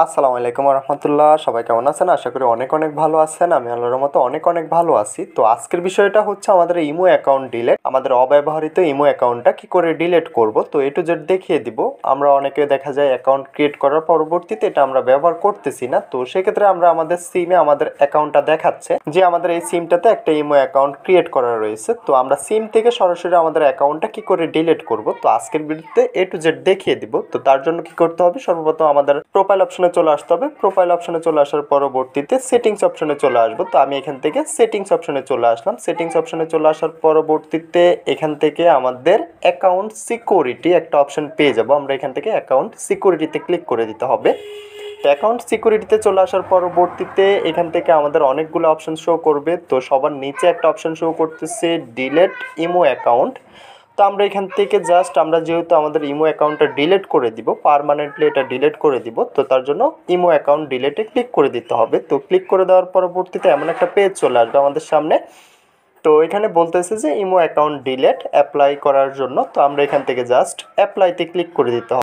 আসসালামু আলাইকুম রহমতুল্লাহ। সবাই কেমন আছেন? আশা করি অনেক অনেক ভালো আছেন। আমি আল্লাহর মতো অনেক অনেক ভালো আছি। তো আজকের বিষয়টা হচ্ছে আমাদের ইমো অ্যাকাউন্ট ডিলেট, আমাদের অব্যবহৃত ইমো অ্যাকাউন্টটা কি করে ডিলেট করব, তো এ টু জেড দেখিয়ে দিব। আমরা অনেকে দেখা যায় অ্যাকাউন্ট ক্রিয়েট করার পরবর্তীতে এটা আমরা ব্যবহার করতেছি না, তো সেক্ষেত্রে আমরা আমাদের সিমে আমাদের অ্যাকাউন্টটা দেখাচ্ছে যে আমাদের এই সিমটাতে একটা ইমো অ্যাকাউন্ট ক্রিয়েট করা রয়েছে। তো আমরা সিম থেকে সরাসরি আমাদের অ্যাকাউন্টটা কি করে ডিলিট করব, তো আজকের ভিডিওতে এ টু জেড দেখিয়ে দিব। তো তার জন্য কি করতে হবে, সর্বপ্রথম আমাদের প্রোফাইল অপশনে চলে আসতে হবে। প্রোফাইল অপশনে চলে আসার পরবর্তীতে সেটিংস অপশনে চলে আসবো। তো আমি এখান থেকে সেটিংস অপশনে চলে আসলাম। সেটিংস অপশনে চলে আসার পরবর্তীতে এখান থেকে আমাদের অ্যাকাউন্ট সিকিউরিটি একটা অপশন পেয়ে যাব। আমরা এখান থেকে অ্যাকাউন্ট সিকিউরিটিতে ক্লিক করে দিতে হবে। তো অ্যাকাউন্ট সিকিউরিটিতে চলে আসার পরবর্তীতে এখান থেকে আমাদের অনেকগুলো অপশন শো করবে। তো সবার নিচে একটা অপশন শো করতেছে ডিলেট ইমো অ্যাকাউন্ট। তো আমরা এখান থেকে জাস্ট আমরা যেহেতু আমাদের ইমো অ্যাকাউন্টটা ডিলিট করে দিব, পার্মানেন্টলি এটা ডিলিট করে দিব, তো তার জন্য ইমো অ্যাকাউন্ট ডিলিটে ক্লিক করে দিতে হবে। তো ক্লিক করে দেওয়ার পরবর্তীতে এমন একটা পেজ চলে আসবে আমাদের সামনে। তো এখানে বলতেছে যে ইমো অ্যাকাউন্ট ডিলিট অ্যাপ্লাই করার জন্য, তো আমরা এখান থেকে জাস্ট অ্যাপ্লাইতে ক্লিক করে দিতে হবে।